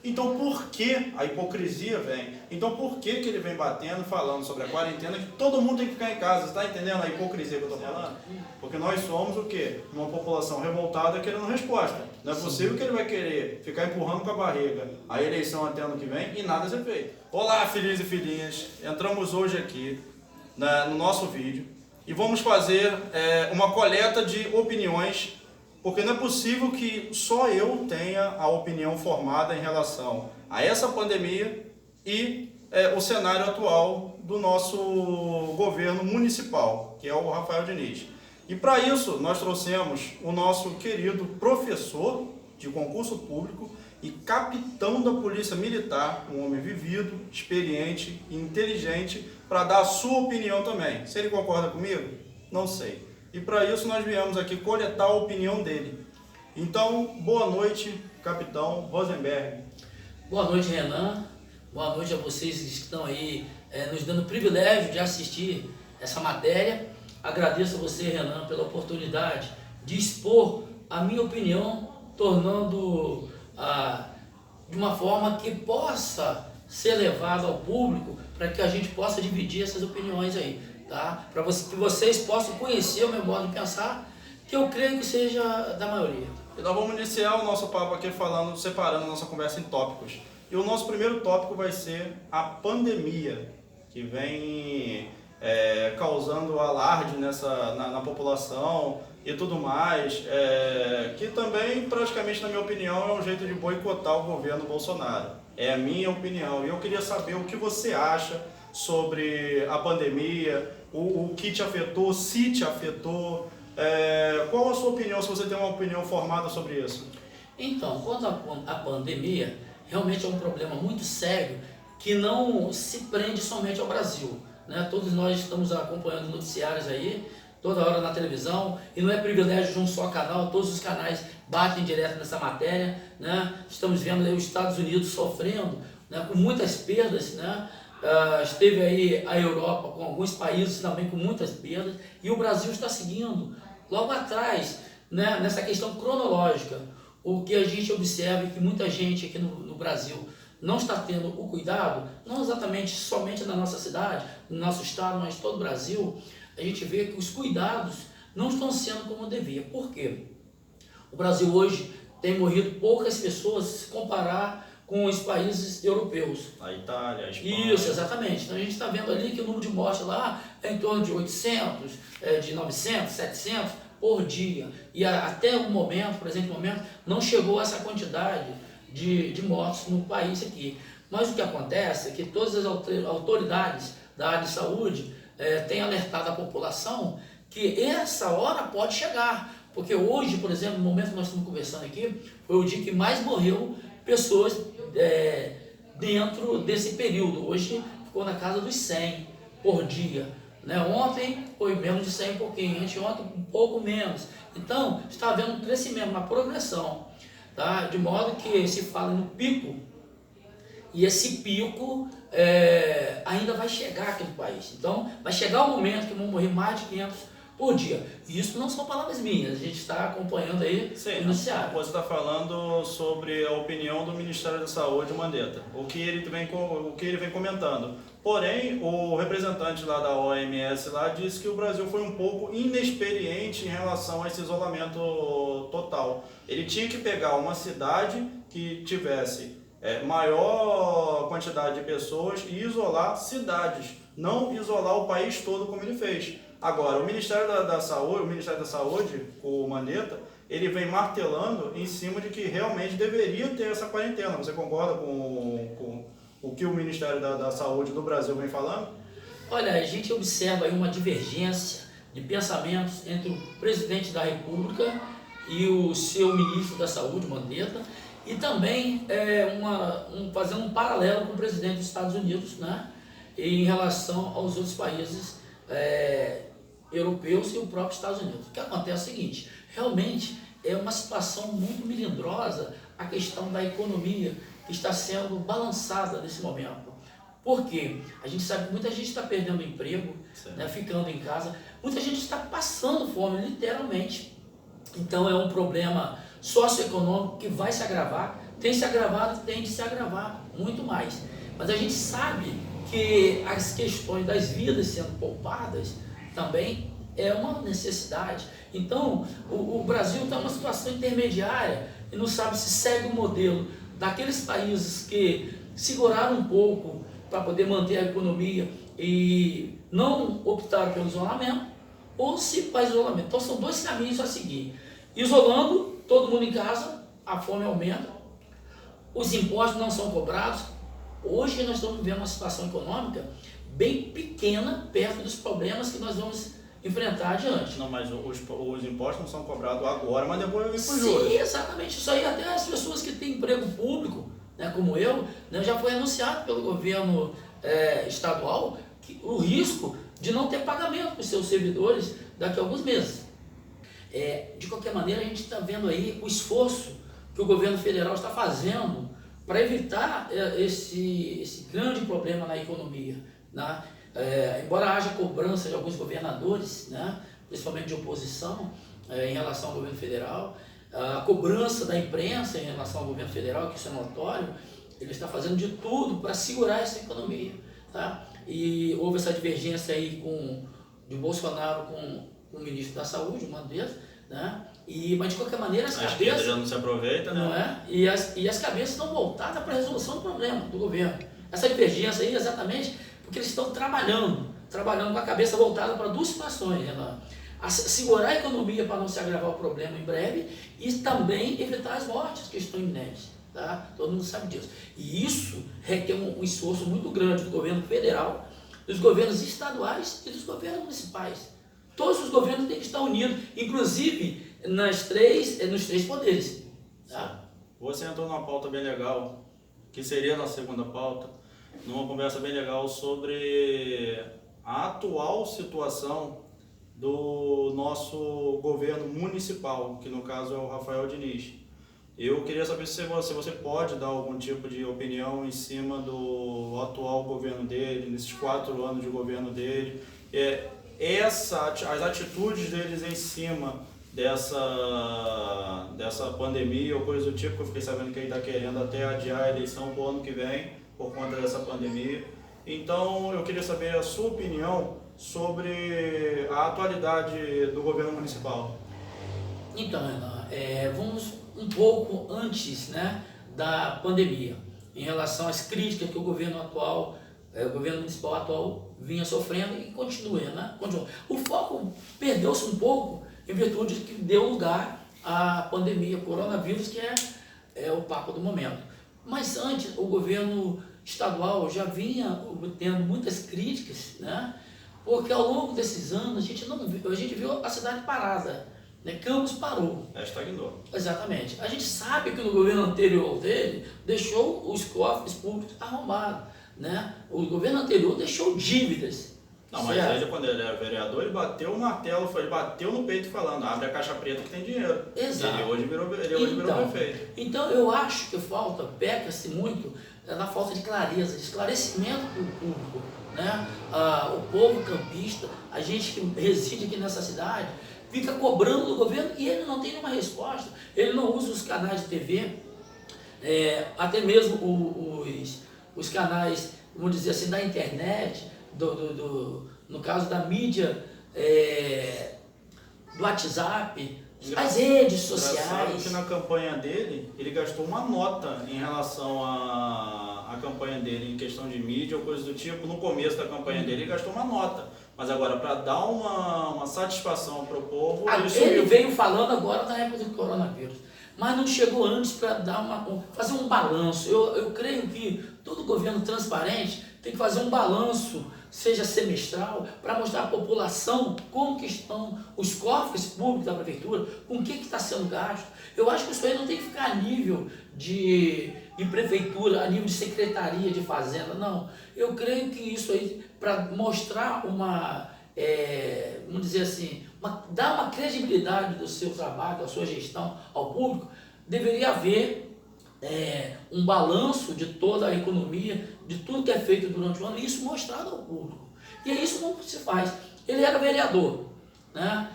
Então por que a hipocrisia vem? Então por que ele vem batendo, falando sobre a quarentena, que todo mundo tem que ficar em casa? Você está entendendo a hipocrisia que eu estou falando? Porque nós somos o quê? Uma população revoltada querendo resposta. Não é possível que ele vai querer ficar empurrando com a barriga a eleição até ano que vem e nada ser feito. Olá, filhinhos e filhinhas. Entramos hoje aqui no nosso vídeo e vamos fazer uma coleta de opiniões, porque não é possível que só eu tenha a opinião formada em relação a essa pandemia e o cenário atual do nosso governo municipal, que é o Rafael Diniz. E para isso nós trouxemos o nosso querido professor de concurso público e capitão da Polícia Militar, um homem vivido, experiente e inteligente, para dar a sua opinião também. Se ele concorda comigo? Não sei. E para isso nós viemos aqui coletar a opinião dele. Então, boa noite, capitão Rosenberg. Boa noite, Renan. Boa noite a vocês que estão aí nos dando o privilégio de assistir essa matéria. Agradeço a você, Renan, pela oportunidade de expor a minha opinião, tornando de uma forma que possa ser levada ao público, para que a gente possa dividir essas opiniões aí. Tá? Para que vocês possam conhecer o meu modo de pensar, que eu creio que seja da maioria. E nós vamos iniciar o nosso papo aqui separando a nossa conversa em tópicos. E o nosso primeiro tópico vai ser a pandemia, que vem causando alarde na população e tudo mais, que também, praticamente, na minha opinião, é um jeito de boicotar o governo Bolsonaro. É a minha opinião. E eu queria saber o que você acha sobre a pandemia, o que te afetou, se te afetou. Qual a sua opinião, se você tem uma opinião formada sobre isso? Então, quanto à pandemia, realmente é um problema muito sério que não se prende somente ao Brasil, né? Todos nós estamos acompanhando noticiários aí, toda hora na televisão, e não é privilégio de um só canal, todos os canais batem direto nessa matéria, né? Estamos vendo aí os Estados Unidos sofrendo, né, com muitas perdas, né? Esteve aí a Europa com alguns países também com muitas perdas, e o Brasil está seguindo logo atrás, né, nessa questão cronológica. O que a gente observa é que muita gente aqui no Brasil não está tendo o cuidado, não exatamente somente na nossa cidade, no nosso estado, mas todo o Brasil. A gente vê que os cuidados não estão sendo como devia. Por quê? O Brasil hoje tem morrido poucas pessoas se comparar com os países europeus. A Itália, a Espanha. Isso, exatamente. Então a gente está vendo ali que o número de mortes lá é em torno de 800, de 900, 700 por dia. E até o momento, por exemplo, não chegou a essa quantidade de mortes no país aqui. Mas o que acontece é que todas as autoridades da área de saúde têm alertado a população que essa hora pode chegar. Porque hoje, por exemplo, no momento que nós estamos conversando aqui, foi o dia que mais morreu pessoas dentro desse período. Hoje ficou na casa dos 100 por dia, né? Ontem foi menos de 100 e pouquinho, anteontem um pouco menos. Então está havendo um crescimento, uma progressão, tá? De modo que se fala no pico, e esse pico ainda vai chegar aqui no país. Então vai chegar o momento que vão morrer mais de 500 por dia. E isso não são palavras minhas, a gente está acompanhando aí o noticiário. Você está falando sobre a opinião do Ministério da Saúde, Mandetta, o que ele vem comentando. Porém, o representante lá da OMS lá disse que o Brasil foi um pouco inexperiente em relação a esse isolamento total. Ele tinha que pegar uma cidade que tivesse maior quantidade de pessoas e isolar cidades, não isolar o país todo como ele fez. Agora, o Ministério da Saúde, o Mandetta, ele vem martelando em cima de que realmente deveria ter essa quarentena. Você concorda com o que o Ministério da Saúde do Brasil vem falando? Olha, a gente observa aí uma divergência de pensamentos entre o presidente da República e o seu ministro da Saúde, Mandetta, e também fazendo um paralelo com o presidente dos Estados Unidos, né, em relação aos outros países europeus e o próprio Estados Unidos. O que acontece é o seguinte: realmente é uma situação muito melindrosa a questão da economia que está sendo balançada nesse momento. Por quê? A gente sabe que muita gente está perdendo emprego, né, ficando em casa, muita gente está passando fome, literalmente. Então é um problema socioeconômico que vai se agravar tem se agravado, tem de se agravar muito mais. Mas a gente sabe que as questões das vidas sendo poupadas também é uma necessidade. Então, o Brasil está numa situação intermediária e não sabe se segue o modelo daqueles países que seguraram um pouco para poder manter a economia e não optaram pelo isolamento, ou se para isolamento. Então, são dois caminhos a seguir. Isolando, todo mundo em casa, a fome aumenta, os impostos não são cobrados. Hoje nós estamos vivendo uma situação econômica bem pequena perto dos problemas que nós vamos enfrentar adiante. Não, mas os impostos não são cobrados agora, mas depois eu vi por juros. Sim, exatamente. Isso aí até as pessoas que têm emprego público, né, como eu, né, já foi anunciado pelo governo estadual que o risco de não ter pagamento para os seus servidores daqui a alguns meses. De qualquer maneira, a gente está vendo aí o esforço que o governo federal está fazendo para evitar esse grande problema na economia, né? Embora haja cobrança de alguns governadores, né, principalmente de oposição, em relação ao governo federal, a cobrança da imprensa em relação ao governo federal, que isso é notório, ele está fazendo de tudo para segurar essa economia. Tá? E houve essa divergência aí de Bolsonaro com o ministro da Saúde, uma vez, né? Mas de qualquer maneira as cabeças já não se aproveita, né? Não é? E as cabeças estão voltadas para a resolução do problema do governo. Essa divergência aí exatamente porque eles estão trabalhando com a cabeça voltada para duas situações, né? Segurar a economia para não se agravar o problema em breve e também evitar as mortes que estão iminentes. Tá? Todo mundo sabe disso. E isso requer um esforço muito grande do governo federal, dos governos estaduais e dos governos municipais. Todos os governos têm que estar unidos, inclusive nos três poderes. Tá? Você entrou numa pauta bem legal, que seria a nossa segunda pauta, numa conversa bem legal sobre a atual situação do nosso governo municipal, que no caso é o Rafael Diniz. Eu queria saber se você pode dar algum tipo de opinião em cima do atual governo dele, nesses 4 anos de governo dele, as atitudes deles em cima dessa pandemia ou coisa do tipo, que eu fiquei sabendo que ele está querendo até adiar a eleição para o ano que vem, por conta dessa pandemia. Então, eu queria saber a sua opinião sobre a atualidade do governo municipal. Então, Renan, vamos um pouco antes, né, da pandemia, em relação às críticas que o governo municipal atual vinha sofrendo e continua, né? O foco perdeu-se um pouco em virtude de que deu lugar à pandemia, coronavírus, que é o papo do momento. Mas antes, o governo estadual já vinha tendo muitas críticas, né? Porque ao longo desses anos a gente viu a cidade parada, né? Campos parou. Estagnou. Exatamente. A gente sabe que no governo anterior dele deixou os cofres públicos arrombados, né? O governo anterior deixou dívidas. Não, mas ele, quando ele era vereador, ele bateu o martelo, ele bateu no peito falando, abre a caixa preta que tem dinheiro. Exato. Ele hoje virou prefeito. Então eu acho que peca-se muito na falta de clareza, de esclarecimento para o público, né? O povo campista, a gente que reside aqui nessa cidade, fica cobrando do governo e ele não tem nenhuma resposta. Ele não usa os canais de TV, até mesmo os canais, vamos dizer assim, da internet, no caso da mídia, do WhatsApp, as redes sociais. Que na campanha dele, ele gastou uma nota em relação à campanha dele, em questão de mídia ou coisa do tipo. No começo da campanha dele, ele gastou uma nota. Mas agora, para dar uma satisfação para o povo, ele veio falando agora na época do coronavírus. Mas não chegou antes para fazer um balanço. Eu creio que todo governo transparente tem que fazer um balanço, seja semestral, para mostrar à população como que estão os cofres públicos da prefeitura, com o que está sendo gasto. Eu acho que isso aí não tem que ficar a nível de prefeitura, a nível de secretaria de fazenda, não. Eu creio que isso aí, para mostrar vamos dizer assim, dar uma credibilidade do seu trabalho, da sua gestão ao público, deveria haver um balanço de toda a economia, de tudo que é feito durante o ano, e isso mostrado ao público. E é isso como se faz. Ele era vereador, né?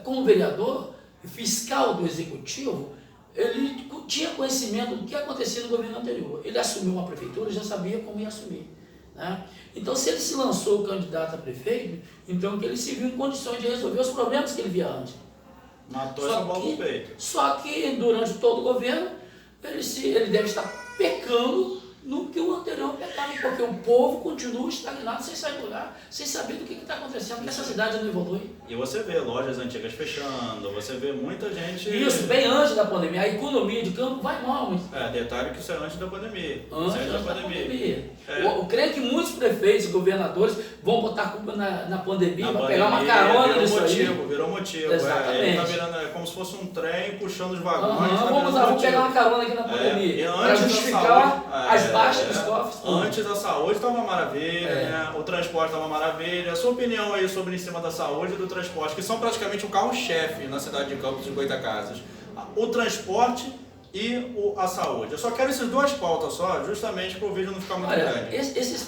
Como vereador, fiscal do executivo, ele tinha conhecimento do que acontecia no governo anterior. Ele assumiu uma prefeitura, já sabia como ia assumir. Né? Então, se ele se lançou candidato a prefeito, então que ele se viu em condições de resolver os problemas que ele via antes. Matou essa bola no peito. Só que durante todo o governo, ele deve estar pecando no que o anterior pecava, porque o povo continua estagnado sem sair do lugar, sem saber do que está acontecendo, porque essa cidade não evolui. E você vê lojas antigas fechando, você vê muita gente... Isso, bem antes da pandemia, a economia de campo vai mal. Mas... detalhe que isso é antes da pandemia. Antes da pandemia. Eu creio que muitos prefeitos e governadores vão botar a culpa na pandemia, vão pegar uma carona disso aí. Virou motivo. Exatamente. Ele tá virando como se fosse um trem puxando os vagões. Vamos pegar uma carona aqui na pandemia. Para justificar as baixas dos cofres. Antes a saúde estava uma maravilha, né? O transporte estava uma maravilha. A sua opinião aí sobre em cima da saúde e do transporte, que são praticamente o carro-chefe na cidade de Campos de Goytacazes. O transporte e a saúde. Eu só quero essas duas pautas só, justamente para o vídeo não ficar muito grande. Esses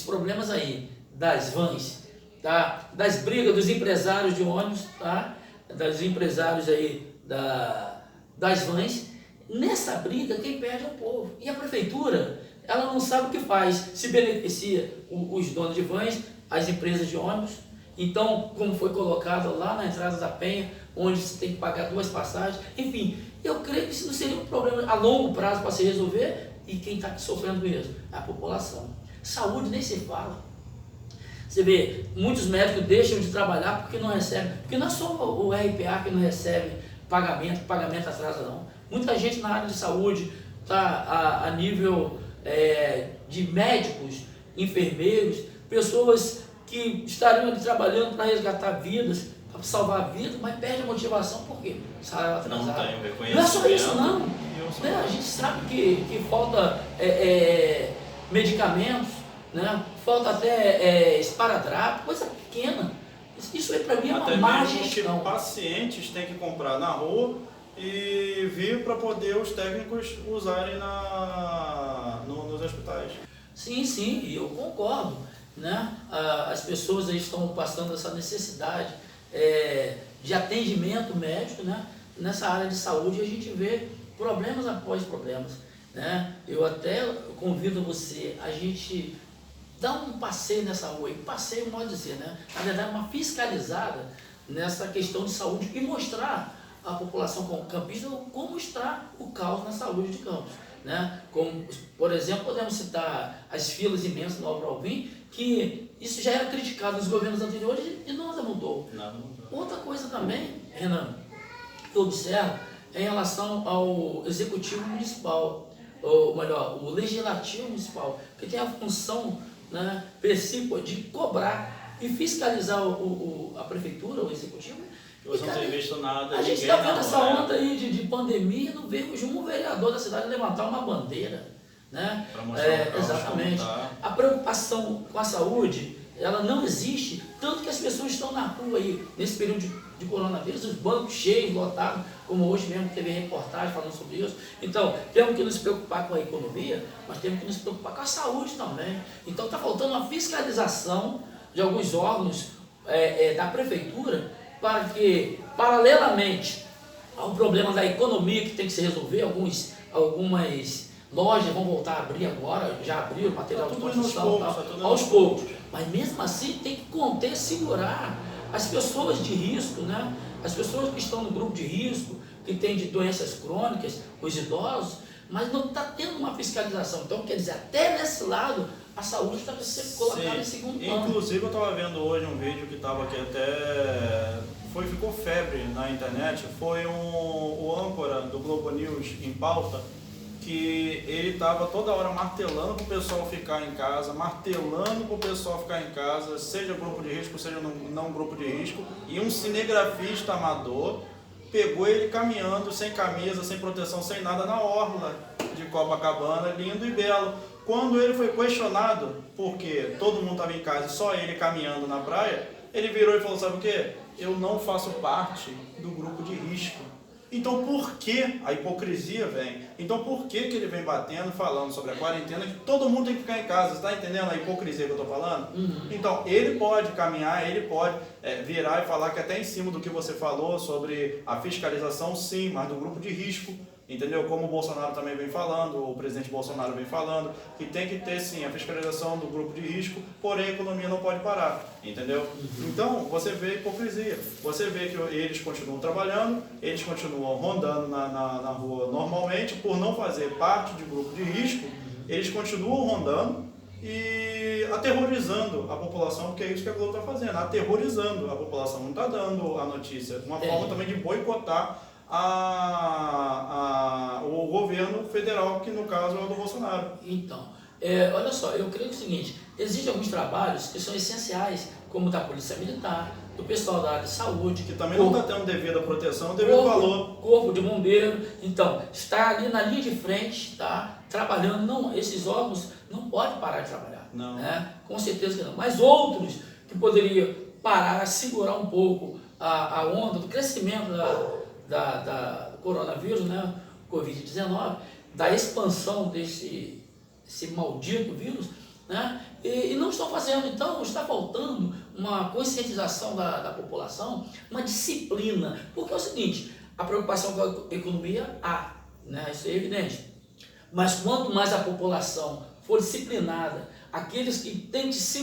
problemas aí das vans, tá? Das brigas dos empresários de ônibus, tá? Das empresários aí das vans, nessa briga quem perde é o povo. E a prefeitura, ela não sabe o que faz, se beneficia os donos de vans, as empresas de ônibus. Então, como foi colocado lá na entrada da Penha, onde você tem que pagar 2 passagens, enfim, eu creio que isso não seria um problema a longo prazo para se resolver, e quem está sofrendo mesmo é a população. Saúde nem se fala. Você vê, muitos médicos deixam de trabalhar porque não recebem, porque não é só o RPA que não recebe pagamento atrasa não. Muita gente na área de saúde está a nível de médicos, enfermeiros, pessoas que estariam ali trabalhando para resgatar vidas, para salvar vidas, mas perde a motivação por quê? Salário atrasado. Não tem reconhecimento. Não é só isso não. Né? A gente sabe que falta medicamentos, né? Falta até esparadrapo, coisa pequena. Isso aí para mim é uma má gestão. Que pacientes têm que comprar na rua e vir para poder os técnicos usarem nos hospitais. Sim, e eu concordo. Né? As pessoas aí estão passando essa necessidade de atendimento médico, né? Nessa área de saúde, a gente vê problemas após problemas. Né? Eu até convido você, a gente dar um passeio nessa rua, passeio pode dizer, né? Na verdade, uma fiscalizada nessa questão de saúde e mostrar à população campista como está o caos na saúde de Campos. Né? Como, por exemplo, podemos citar as filas imensas no Álvaro Alvim, que isso já era criticado nos governos anteriores e nada mudou. Outra coisa também, Renan, que eu observo é em relação ao executivo municipal, ou melhor, o legislativo municipal, que tem a função, né, precípua de cobrar e fiscalizar a prefeitura, o executivo. Você não tem visto nada. A gente está vendo essa onda aí de pandemia, não vemos um vereador da cidade levantar uma bandeira. Né? Para mostrar exatamente. A preocupação com a saúde, ela não existe, tanto que as pessoas estão na rua aí, nesse período de coronavírus, os bancos cheios, lotados, como hoje mesmo teve reportagem falando sobre isso. Então, temos que nos preocupar com a economia, mas temos que nos preocupar com a saúde também. Então, está faltando uma fiscalização de alguns órgãos da prefeitura, para que, paralelamente ao problema da economia que tem que se resolver, algumas lojas vão voltar a abrir agora, já abriram material de construção, aos poucos. Mas mesmo assim tem que conter, segurar as pessoas de risco, né? As pessoas que estão no grupo de risco, que têm de doenças crônicas, os idosos, mas não está tendo uma fiscalização. Então, quer dizer, até nesse lado, a saúde está sendo colocada em segundo plano. Inclusive, eu estava vendo hoje um vídeo que estava aqui ficou febre na internet, foi o âncora do Globo News em pauta, que ele estava toda hora martelando para o pessoal ficar em casa, seja grupo de risco, seja não grupo de risco, e um cinegrafista amador pegou ele caminhando, sem camisa, sem proteção, sem nada, na orla de Copacabana, lindo e belo. Quando ele foi questionado, porque todo mundo estava em casa, só ele caminhando na praia, ele virou e falou, sabe o quê? Eu não faço parte do grupo de risco. Então por que a hipocrisia vem? Então por que ele vem batendo, falando sobre a quarentena, que todo mundo tem que ficar em casa? Você está entendendo a hipocrisia que eu estou falando? Então ele pode caminhar, ele pode virar e falar que até em cima do que você falou sobre a fiscalização, sim, mas do grupo de risco. Entendeu? Como o Bolsonaro também vem falando, o presidente Bolsonaro vem falando, que tem que ter sim a fiscalização do grupo de risco, porém a economia não pode parar, entendeu? Então, você vê a hipocrisia, você vê que eles continuam trabalhando, eles continuam rondando na rua normalmente, por não fazer parte de grupo de risco, eles continuam rondando e aterrorizando a população, porque é isso que a Globo está fazendo, aterrorizando a população, não está dando a notícia, uma forma também de boicotar o governo federal, que no caso é o do Bolsonaro. Então, olha só, eu creio que é o seguinte, existem alguns trabalhos que são essenciais, como o da Polícia Militar, do pessoal da área de saúde, que também não está tendo devida proteção, devido valor. Corpo de bombeiro, então, está ali na linha de frente, tá, trabalhando, não, esses órgãos não podem parar de trabalhar, não. Né? Com certeza que não, mas outros que poderiam parar, segurar um pouco a onda do crescimento do coronavírus, né, Covid-19, da expansão desse maldito vírus, né, e não estão fazendo. Então, está faltando uma conscientização da população, uma disciplina, porque é o seguinte, a preocupação com a economia há, né, isso é evidente, mas quanto mais a população for disciplinada, aqueles que têm que se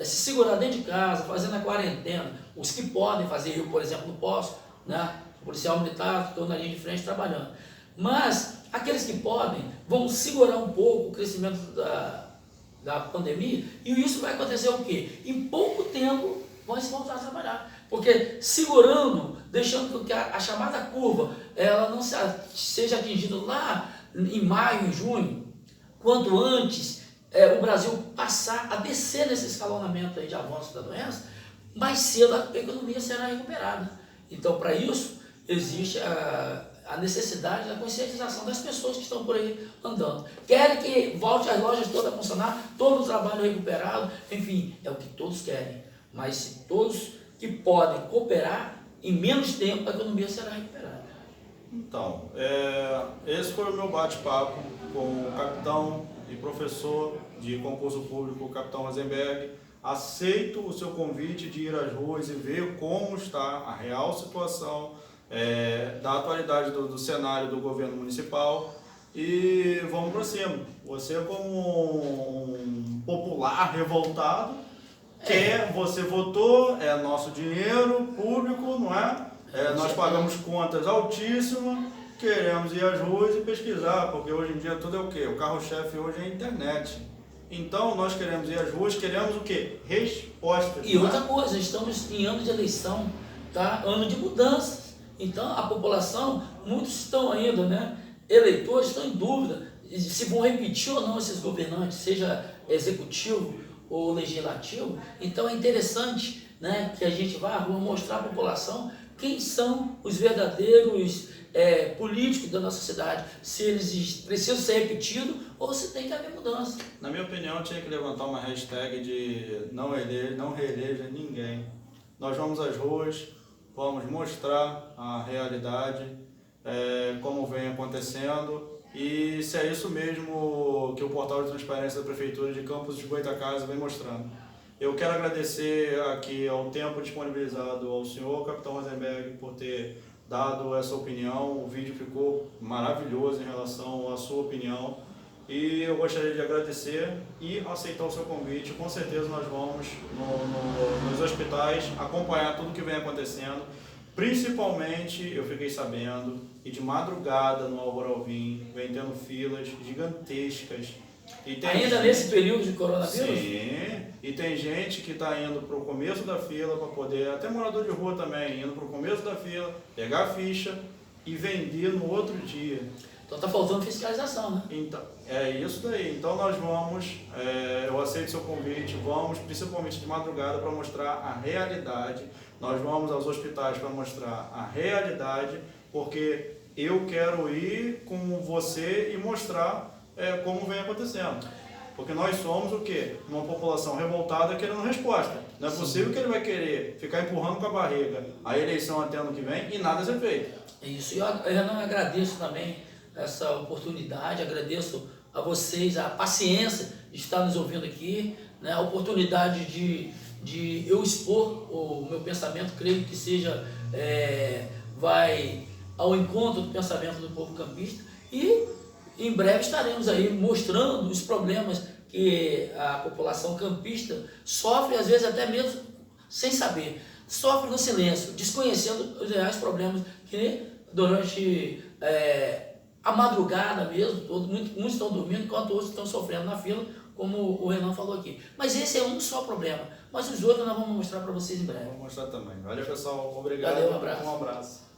segurar dentro de casa, fazendo a quarentena, os que podem fazer, eu, por exemplo, não posso, né, policial militar, estou na linha de frente trabalhando. Mas aqueles que podem vão segurar um pouco o crescimento da pandemia, e isso vai acontecer o quê? Em pouco tempo vão se voltar a trabalhar. Porque segurando, deixando que a chamada curva ela não seja atingida lá em maio, em junho, quanto antes o Brasil passar a descer nesse escalonamento aí de avanço da doença, mais cedo a economia será recuperada. Então, para isso, existe a necessidade da conscientização das pessoas que estão por aí andando. Querem que volte as lojas todas a funcionar, todo o trabalho recuperado, enfim, é o que todos querem. Mas se todos que podem cooperar, em menos tempo a economia será recuperada. Então, esse foi o meu bate-papo com o capitão e professor de concurso público, o capitão Rosenberg. Aceito o seu convite de ir às ruas e ver como está a real situação da atualidade do cenário do governo municipal, e vamos para cima. Você, como um popular revoltado, você votou, é nosso dinheiro público, não é? Nós pagamos contas altíssimas, queremos ir às ruas e pesquisar, porque hoje em dia tudo é o quê? O carro-chefe hoje é a internet. Então, nós queremos ir às ruas, queremos o quê? Respostas. E outra coisa, estamos em ano de eleição, tá? Ano de mudanças. Então, a população, muitos estão ainda, né? Eleitores estão em dúvida se vão repetir ou não esses governantes, seja executivo ou legislativo. Então, é interessante, né, que a gente vá à rua mostrar à população quem são os verdadeiros políticos da nossa cidade, se eles precisam ser repetidos ou se tem que haver mudança. Na minha opinião, tinha que levantar uma hashtag de não reeleja ninguém. Nós vamos às ruas, vamos mostrar a realidade, como vem acontecendo, e se é isso mesmo que o portal de transparência da Prefeitura de Campos de Goytacazes vem mostrando. Eu quero agradecer aqui ao tempo disponibilizado ao senhor, capitão Rosenberg, por ter dado essa opinião. O vídeo ficou maravilhoso em relação à sua opinião. E eu gostaria de agradecer e aceitar o seu convite. Com certeza nós vamos nos hospitais acompanhar tudo o que vem acontecendo. Principalmente, eu fiquei sabendo, e de madrugada no Álvaro Alvim, vem tendo filas gigantescas. Ainda nesse período de coronavírus? Sim, e tem gente que está indo para o começo da fila para poder, até morador de rua também, indo para o começo da fila, pegar a ficha e vender no outro dia. Então está faltando fiscalização, né? Então, é isso daí. Então nós vamos, eu aceito seu convite, vamos principalmente de madrugada para mostrar a realidade. Nós vamos aos hospitais para mostrar a realidade, porque eu quero ir com você e mostrar como vem acontecendo. Porque nós somos o quê? Uma população revoltada querendo resposta. Não é possível que ele vai querer ficar empurrando com a barriga a eleição até ano que vem e nada ser feito. Isso, e eu não agradeço também essa oportunidade, agradeço a vocês a paciência de estar nos ouvindo aqui, né, a oportunidade de eu expor o meu pensamento, creio que seja, vai ao encontro do pensamento do povo campista, e em breve estaremos aí mostrando os problemas que a população campista sofre, às vezes até mesmo sem saber, sofre no silêncio, desconhecendo os reais problemas que durante a madrugada mesmo, muitos estão dormindo enquanto outros estão sofrendo na fila, como o Renan falou aqui. Mas esse é um só problema, mas os outros nós vamos mostrar para vocês em breve. Vamos mostrar também. Valeu, pessoal. Obrigado. Valeu, um abraço. Um abraço.